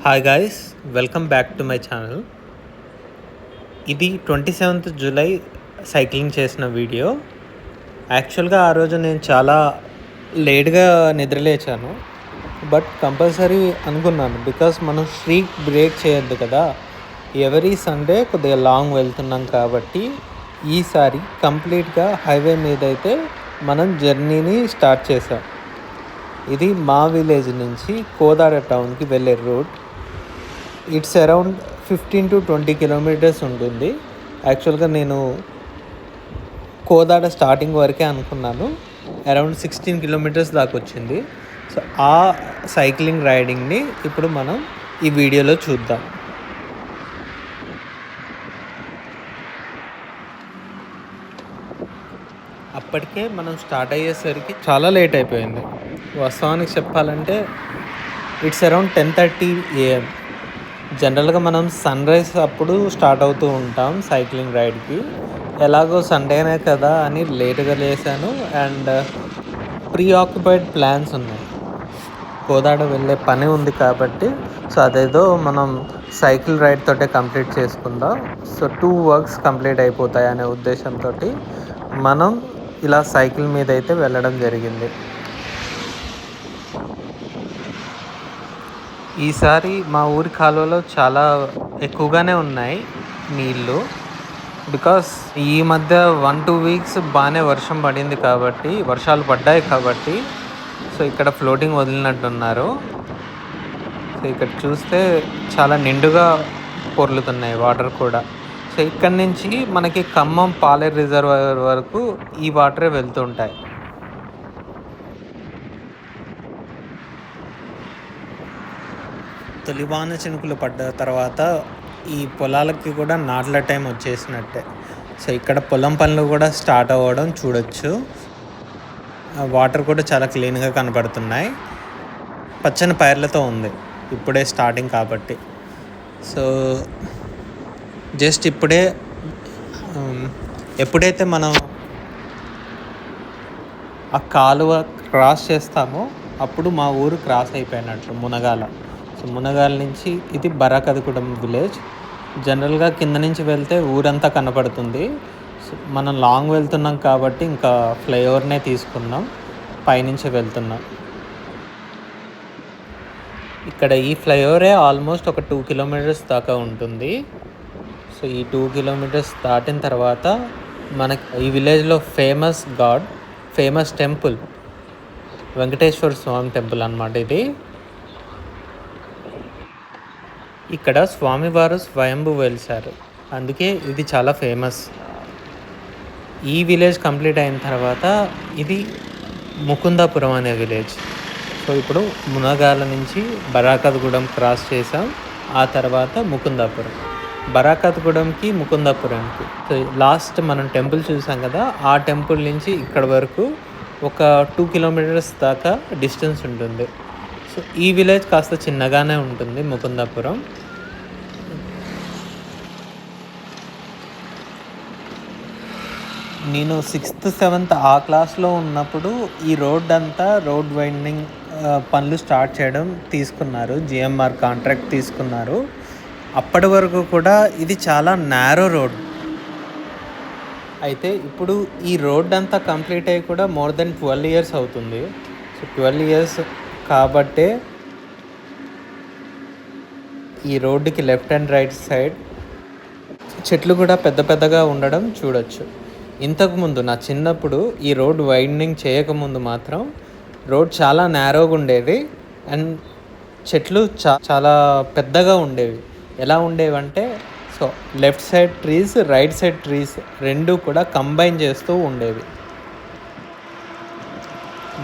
Hi guys, welcome back to my channel. ఇది 27th July cycling చేసిన video. యాక్చువల్గా ఆ రోజు నేను చాలా లేట్గా నిద్రలేచాను. బట్ కంపల్సరీ అనుకున్నాను, బికాస్ మనం స్ట్రీక్ బ్రేక్ చేయొద్దు కదా. ఎవరీ సండే కొద్దిగా లాంగ్ వెళ్తున్నాం కాబట్టి ఈసారి కంప్లీట్గా హైవే మీద అయితే మనం జర్నీని స్టార్ట్ చేసాం. ఇది మా విలేజ్ నుంచి కోదాడ టౌన్కి వెళ్ళే రూట్. ఇట్స్ అరౌండ్ 15 to 20 కిలోమీటర్స్ ఉంటుంది. యాక్చువల్గా నేను కోదాడ స్టార్టింగ్ వరకే అనుకున్నాను, అరౌండ్ 16 కిలోమీటర్స్ దాకా వచ్చింది. సో ఆ సైక్లింగ్ రైడింగ్ని ఇప్పుడు మనం ఈ వీడియోలో చూద్దాం. అప్పటికే మనం స్టార్ట్ అయ్యేసరికి చాలా లేట్ అయిపోయింది. వాస్తవానికి చెప్పాలంటే ఇట్స్ అరౌండ్ 10:30 AM. జనరల్గా మనం సన్ రైజ్ అప్పుడు స్టార్ట్ అవుతూ ఉంటాం సైక్లింగ్ రైడ్కి. ఎలాగో సండేనే కదా అని లేట్గా లేసాను. అండ్ ప్రీ ఆక్యుపైడ్ ప్లాన్స్ ఉన్నాయి, కోదాడ వెళ్ళే పని ఉంది కాబట్టి. సో అదేదో మనం సైకిల్ రైడ్ తోటే కంప్లీట్ చేసుకుందాం. సో 2 వర్క్స్ కంప్లీట్ అయిపోతాయి అనే ఉద్దేశంతో మనం ఇలా సైకిల్ మీద అయితే వెళ్ళడం జరిగింది. ఈసారి మా ఊరి కాలువలో చాలా ఎక్కువగానే ఉన్నాయి నీళ్ళు, బికాస్ ఈ మధ్య 1-2 వీక్స్ బాగానే వర్షం పడింది కాబట్టి, వర్షాలు పడ్డాయి కాబట్టి. సో ఇక్కడ ఫ్లోటింగ్ వదిలినట్టున్నారు. సో ఇక్కడ చూస్తే చాలా నిండుగా పొర్లుతున్నాయి వాటర్ కూడా. సో ఇక్కడ నుంచి మనకి ఖమ్మం పాలేరు రిజర్వాయర్ వరకు ఈ వాటరే వెళ్తుంటాయి. తొలివాన చినుకులు పడ్డ తర్వాత ఈ పొలాలకి కూడా నాట్ల టైం వచ్చేసినట్టే. సో ఇక్కడ పొలం పనులు కూడా స్టార్ట్ అవ్వడం చూడొచ్చు. వాటర్ కూడా చాలా క్లీన్గా కనపడుతున్నాయి. పచ్చని పైర్లతో ఉంది, ఇప్పుడే స్టార్టింగ్ కాబట్టి. సో జస్ట్ ఎప్పుడైతే మనం ఆ కాలువ క్రాస్ చేస్తామో అప్పుడు మా ఊరు క్రాస్ అయిపోయినట్టు మునగాల. సో మునగాల నుంచి ఇది బరాకదగూడెం విలేజ్. జనరల్గా కింద నుంచి వెళ్తే ఊరంతా కనపడుతుంది. సో మనం లాంగ్ వెళ్తున్నాం కాబట్టి ఇంకా ఫ్లైఓవర్నే తీసుకున్నాం, పైనుంచి వెళ్తున్నాం. ఇక్కడ ఈ ఫ్లైఓవరే ఆల్మోస్ట్ ఒక 2 కిలోమీటర్స్ దాకా ఉంటుంది. సో ఈ 2 కిలోమీటర్స్ దాటిన తర్వాత మనకి ఈ విలేజ్లో ఫేమస్ టెంపుల్ వెంకటేశ్వర స్వామి టెంపుల్ అన్నమాట ఇది. ఇక్కడ స్వామివారు స్వయంభూ వెలిశారు, అందుకే ఇది చాలా ఫేమస్. ఈ విలేజ్ కంప్లీట్ అయిన తర్వాత ఇది ముకుందాపురం అనే విలేజ్. సో ఇప్పుడు మునగాల నుంచి బరాకదగూడెం క్రాస్ చేసాం, ఆ తర్వాత ముకుందాపురం. బరాకదగూడెంకి ముకుందాపురంకి సో లాస్ట్ మనం టెంపుల్ చూసాం కదా, ఆ టెంపుల్ నుంచి ఇక్కడ వరకు ఒక 2 కిలోమీటర్స్ దాకా డిస్టెన్స్ ఉంటుంది. సో ఈ విలేజ్ కాస్త చిన్నగానే ఉంటుంది, ముకుందాపురం. నేను 6th 7th ఆ క్లాస్లో ఉన్నప్పుడు ఈ రోడ్ వైండింగ్ పనులు స్టార్ట్ చేయడం తీసుకున్నారు, జిఎంఆర్ కాంట్రాక్ట్ తీసుకున్నారు. అప్పటి వరకు కూడా ఇది చాలా నేరో రోడ్. అయితే ఇప్పుడు ఈ రోడ్ అంతా కంప్లీట్ అయ్యి కూడా మోర్ దెన్ 12 years అవుతుంది. సో 12 years కాబట్టే ఈ రోడ్డుకి లెఫ్ట్ అండ్ రైట్ సైడ్ చెట్లు కూడా పెద్ద పెద్దగా ఉండడం చూడొచ్చు. ఇంతకుముందు నా చిన్నప్పుడు ఈ రోడ్ వైండింగ్ చేయకముందు మాత్రం రోడ్ చాలా నేరోగా ఉండేది అండ్ చెట్లు చాలా పెద్దగా ఉండేవి. ఎలా ఉండేవంటే, so left side trees, right side trees రెండు కూడా కంబైన్ చేస్తూ ఉండేవి.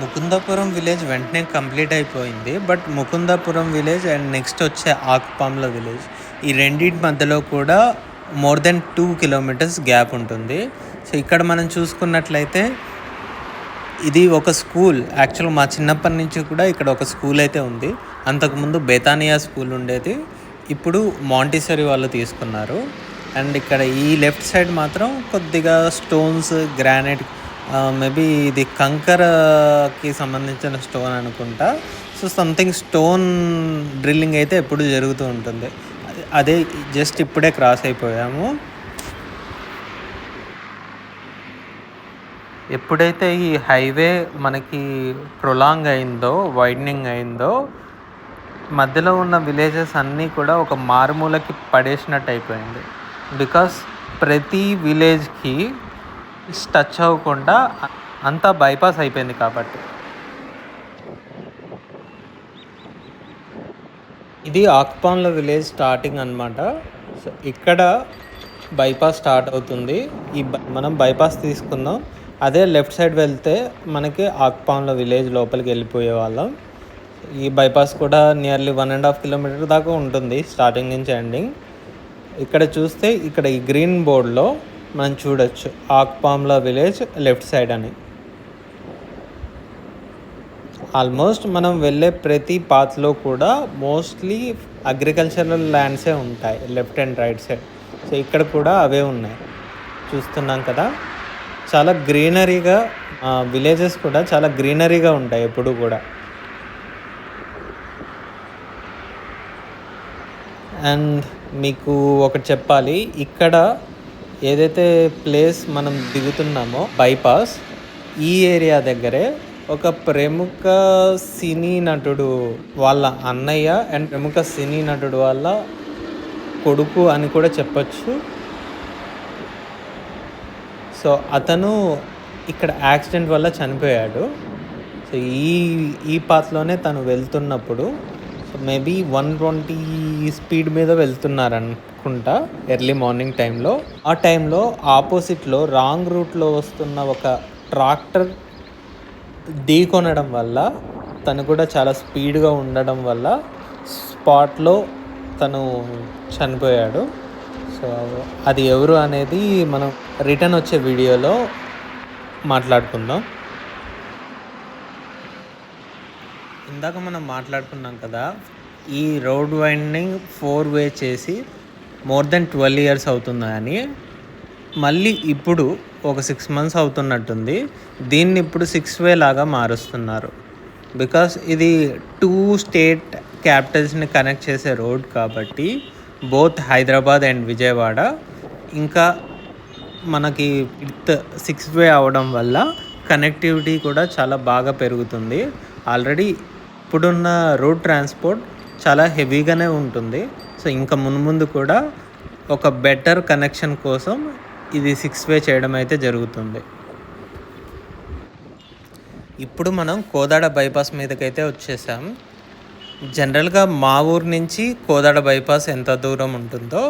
ముకుందాపురం విలేజ్ వెంటనే కంప్లీట్ అయిపోయింది. But Mukundapuram village and next వచ్చే ఆకుపాముల విలేజ్, ఈ రెండింటి మధ్యలో కూడా మోర్ దెన్ 2 kilometers గ్యాప్ ఉంటుంది. సో ఇక్కడ మనం చూసుకున్నట్లయితే ఇది ఒక స్కూల్. యాక్చువల్గా మా చిన్నప్పటి నుంచి కూడా ఇక్కడ ఒక స్కూల్ అయితే ఉంది. అంతకుముందు బేతానియా స్కూల్ ఉండేది, ఇప్పుడు మాంటిసరీ వాళ్ళు తీసుకున్నారు. అండ్ ఇక్కడ ఈ లెఫ్ట్ సైడ్ మాత్రం కొద్దిగా స్టోన్స్, గ్రానైట్, మేబీ ఇది కంకరకి సంబంధించిన స్టోన్ అనుకుంటా. So so something stone drilling అయితే ఎప్పుడు జరుగుతూ ఉంటుంది. అదే జస్ట్ ఇప్పుడే క్రాస్ అయిపోయాము. ఎప్పుడైతే ఈ హైవే మనకి ప్రొలాంగ్ అయిందో, వైడనింగ్ అయిందో, మధ్యలో ఉన్న విలేజెస్ అన్నీ కూడా ఒక మారుమూలకి పడేసినట్టు అయిపోయింది. బికాస్ ప్రతి విలేజ్కి టచ్ అవ్వకుండా అంతా బైపాస్ అయిపోయింది కాబట్టి. ఇది ఆక్పాన్లో విలేజ్ స్టార్టింగ్ అనమాట. సో ఇక్కడ బైపాస్ స్టార్ట్ అవుతుంది. మనం బైపాస్ తీసుకుందాం. అదే లెఫ్ట్ సైడ్ వెళ్తే మనకి ఆక్పాన్లో విలేజ్ లోపలికి వెళ్ళిపోయే వాళ్ళం. ఈ బైపాస్ కూడా నియర్లీ 1.5 కిలోమీటర్ దాకా ఉంటుంది స్టార్టింగ్ నుంచి ఎండింగ్. ఇక్కడ చూస్తే ఇక్కడ ఈ గ్రీన్ బోర్డ్లో మనం చూడొచ్చు ఆక్పామ్లా విలేజ్ లెఫ్ట్ సైడ్ అని. ఆల్మోస్ట్ మనం వెళ్ళే ప్రతి పాత్లో కూడా మోస్ట్లీ అగ్రికల్చరల్ ల్యాండ్సే ఉంటాయి left and right side. So ఇక్కడ కూడా అవే ఉన్నాయి, చూస్తున్నాం కదా. చాలా గ్రీనరీగా, విలేజెస్ కూడా చాలా గ్రీనరీగా ఉంటాయి ఎప్పుడు కూడా. అండ్ మీకు ఒకటి చెప్పాలి, ఇక్కడ ఏదైతే ప్లేస్ మనం దిగుతున్నామో బైపాస్, ఈ ఏరియా దగ్గరే ఒక ప్రముఖ సినీ నటుడు వాళ్ళ అన్నయ్య అండ్ ప్రముఖ సినీ నటుడు వాళ్ళ కొడుకు అని కూడా చెప్పచ్చు. సో అతను ఇక్కడ యాక్సిడెంట్ వల్ల చనిపోయాడు. సో ఈ పాత్లోనే తను వెళ్తున్నప్పుడు, సో మేబీ 120 స్పీడ్ మీద వెళ్తున్నారనుకుంటా ఎర్లీ మార్నింగ్ టైంలో. ఆ టైంలో ఆపోజిట్లో రాంగ్ రూట్లో వస్తున్న ఒక ట్రాక్టర్ ఢీకొనడం వల్ల, తను కూడా చాలా స్పీడ్గా ఉండడం వల్ల స్పాట్లో తను చనిపోయాడు. సో అది ఎవరు అనేది మనం రిటర్న్ వచ్చే వీడియోలో మాట్లాడుకుందాం. ఇందాక మనం మాట్లాడుకున్నాం కదా, ఈ రోడ్ వైండింగ్ 4-వే చేసి మోర్ దెన్ 12 years అవుతుందని. మళ్ళీ ఇప్పుడు ఒక 6 months అవుతున్నట్టుంది. దీన్ని ఇప్పుడు 6-వే లాగా మారుస్తున్నారు. బికాస్ ఇది 2 స్టేట్ క్యాపిటల్స్ని కనెక్ట్ చేసే రోడ్ కాబట్టి, బోత్ హైదరాబాద్ అండ్ విజయవాడ. ఇంకా మనకి 6-వే అవడం వల్ల కనెక్టివిటీ కూడా చాలా బాగా పెరుగుతుంది. ఆల్రెడీ ఇప్పుడున్న రోడ్ ట్రాన్స్పోర్ట్ చాలా హెవీగానే ఉంటుంది. సో ఇంకా మున్ముందు కూడా ఒక బెటర్ కనెక్షన్ కోసం ఇది 6-వే చేయడం అయితే జరుగుతుంది. ఇప్పుడు మనం కోదాడ బైపాస్ మీదకైతే వచ్చేసాం. జనరల్గా మా ఊరు నుంచి కోదాడ బైపాస్ ఎంత దూరం ఉంటుందో,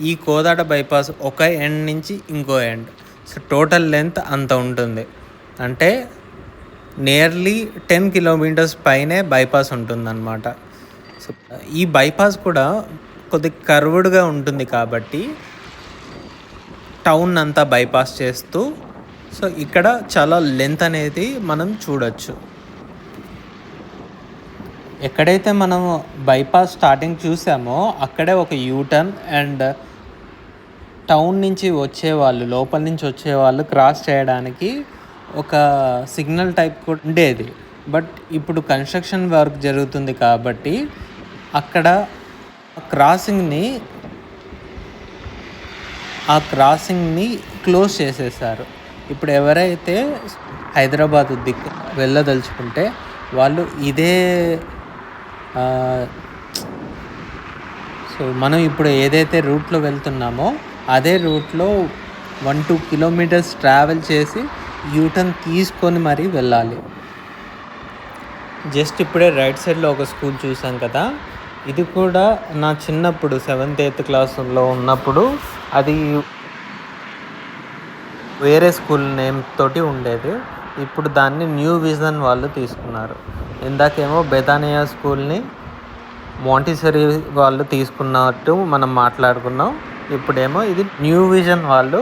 ఈ కోదాడ బైపాస్ ఒక ఎండ్ నుంచి ఇంకో ఎండ్, సో టోటల్ లెంత్ అంత ఉంటుంది. అంటే నియర్లీ 10 kilometers పైనే బైపాస్ ఉంటుందన్నమాట. సో ఈ బైపాస్ కూడా కొద్దిగా కర్వ్డ్గా ఉంటుంది కాబట్టి టౌన్ అంతా బైపాస్ చేస్తూ, సో ఇక్కడ చాలా లెంత్ అనేది మనం చూడొచ్చు. ఎక్కడైతే మనం బైపాస్ స్టార్టింగ్ చూసామో అక్కడే ఒక యూటర్న్ అండ్ టౌన్ నుంచి వచ్చేవాళ్ళు, లోపల నుంచి వచ్చేవాళ్ళు క్రాస్ చేయడానికి ఒక సిగ్నల్ టైప్ కూడా ఉండేది. బట్ ఇప్పుడు కన్స్ట్రక్షన్ వర్క్ జరుగుతుంది కాబట్టి అక్కడ ఆ క్రాసింగ్ని క్లోజ్ చేసేసారు. ఇప్పుడు ఎవరైతే హైదరాబాద్ దిక్కు వెళ్ళదలుచుకుంటే వాళ్ళు ఇదే, సో మనం ఇప్పుడు ఏదైతే రూట్లో వెళ్తున్నామో అదే రూట్లో 1-2 kilometers ట్రావెల్ చేసి యూటర్న్ తీసుకొని మరీ వెళ్ళాలి. జస్ట్ ఇప్పుడే రైట్ సైడ్లో ఒక స్కూల్ చూసాం కదా, ఇది కూడా నా చిన్నప్పుడు 7th 8th క్లాస్లో ఉన్నప్పుడు అది వేరే స్కూల్ నేమ్ తోటి ఉండేది. ఇప్పుడు దాన్ని న్యూ విజన్ వాళ్ళు తీసుకున్నారు. ఇందాకేమో బెతానియా స్కూల్ని మాంటిసరీ వాళ్ళు తీసుకున్నట్టు మనం మాట్లాడుకున్నాం. ఇప్పుడేమో ఇది న్యూ విజన్ వాళ్ళు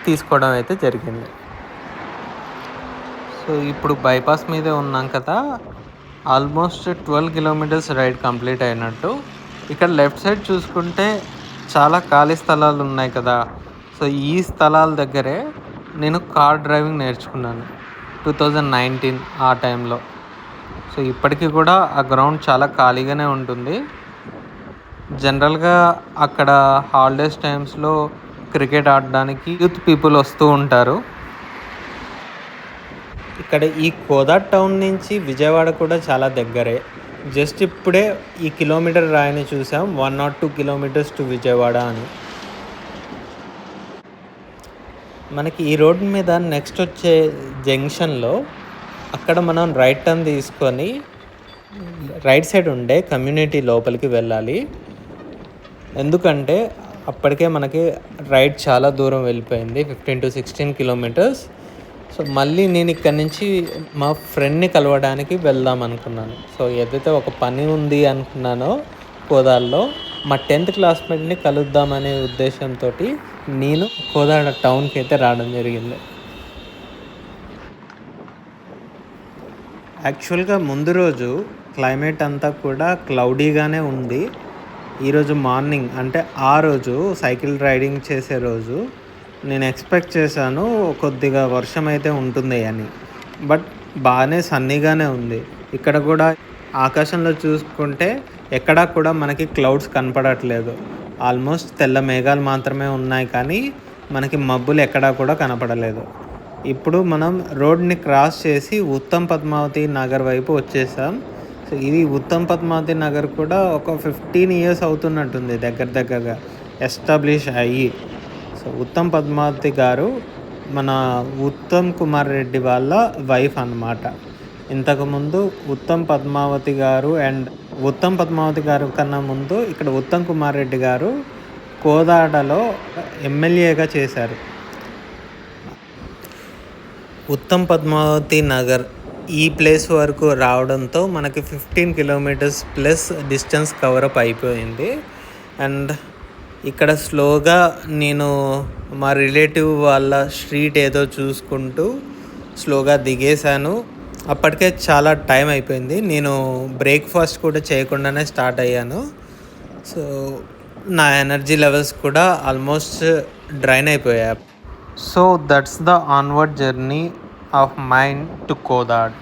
తీసుకోవడం అయితే జరిగింది. సో ఇప్పుడు బైపాస్ మీదే ఉన్నాం కదా, ఆల్మోస్ట్ 12 kilometers రైడ్ కంప్లీట్ అయినట్టు. ఇక్కడ లెఫ్ట్ సైడ్ చూసుకుంటే చాలా ఖాళీ స్థలాలు ఉన్నాయి కదా. సో ఈ స్థలాల దగ్గరే నేను కార్ డ్రైవింగ్ నేర్చుకున్నాను 2019 ఆ టైంలో. సో ఇప్పటికీ కూడా ఆ గ్రౌండ్ చాలా ఖాళీగానే ఉంటుంది. జనరల్గా అక్కడ హాలిడేస్ టైమ్స్లో క్రికెట్ ఆడడానికి యూత్ పీపుల్ వస్తూ ఉంటారు. ఇక్కడ ఈ కోదాడ్ టౌన్ నుంచి విజయవాడ కూడా చాలా దగ్గరే. జస్ట్ ఇప్పుడే ఈ కిలోమీటర్ రాయిని చూసాం, 102 కిలోమీటర్స్ టు విజయవాడ అని. మనకి ఈ రోడ్ మీద నెక్స్ట్ వచ్చే జంక్షన్లో అక్కడ మనం రైట్ టర్న్ తీసుకొని రైట్ సైడ్ ఉండే కమ్యూనిటీ లోపలికి వెళ్ళాలి. ఎందుకంటే అప్పటికే మనకి రైడ్ చాలా దూరం వెళ్ళిపోయింది, 15 to 16 కిలోమీటర్స్. సో మళ్ళీ నేను ఇక్కడ నుంచి మా ఫ్రెండ్ని కలవడానికి వెళ్దాం అనుకున్నాను. సో ఏదైతే ఒక పని ఉంది అనుకున్నానో కోదాడలో, మా 10th క్లాస్మేట్ని కలుద్దామనే ఉద్దేశంతో నేను కోదాడ టౌన్కి అయితే రావడం జరిగింది. యాక్చువల్గా ముందు రోజు క్లైమేట్ అంతా కూడా క్లౌడీగానే ఉంది. ఈరోజు మార్నింగ్ అంటే ఆ రోజు సైకిల్ రైడింగ్ చేసే రోజు నేను ఎక్స్పెక్ట్ చేశాను కొద్దిగా వర్షం అయితే ఉంటుంది అని. బట్ బాగానే సన్నీగానే ఉంది. ఇక్కడ కూడా ఆకాశంలో చూసుకుంటే ఎక్కడా కూడా మనకి క్లౌడ్స్ కనపడట్లేదు. ఆల్మోస్ట్ తెల్ల మేఘాలు మాత్రమే ఉన్నాయి, కానీ మనకి మబ్బులు ఎక్కడా కూడా కనపడలేదు. ఇప్పుడు మనం రోడ్ని క్రాస్ చేసి ఉత్తమ్ పద్మావతి నగర్ వైపు వచ్చేసాం. సో ఇది ఉత్తమ్ పద్మావతి నగర్ కూడా ఒక 15 years అవుతున్నట్టుంది దగ్గరగా ఎస్టాబ్లిష్ అయ్యి. సో ఉత్తమ్ పద్మావతి గారు మన ఉత్తమ్ కుమార్ రెడ్డి వాళ్ళ వైఫ్ అన్నమాట. ఇంతకుముందు ఉత్తమ్ పద్మావతి గారు అండ్ ఉత్తమ్ పద్మావతి గారు కన్నా ముందు ఇక్కడ ఉత్తమ్ కుమార్ రెడ్డి గారు కోదాడలో ఎమ్మెల్యేగా చేశారు. ఉత్తమ్ పద్మావతి నగర్ ఈ ప్లేస్ వరకు రావడంతో మనకి 15 కిలోమీటర్స్ ప్లస్ డిస్టెన్స్ కవరప్ అయిపోయింది. అండ్ ఇక్కడ స్లోగా నేను మా రిలేటివ్ వాళ్ళ స్ట్రీట్ ఏదో చూసుకుంటూ స్లోగా దిగేశాను. అప్పటికే చాలా టైం అయిపోయింది. నేను బ్రేక్ఫాస్ట్ కూడా చేయకుండానే స్టార్ట్ అయ్యాను. సో నా ఎనర్జీ లెవెల్స్ కూడా ఆల్మోస్ట్ డ్రైన్ అయిపోయాయి. So that's the onward journey of mine to Kodad.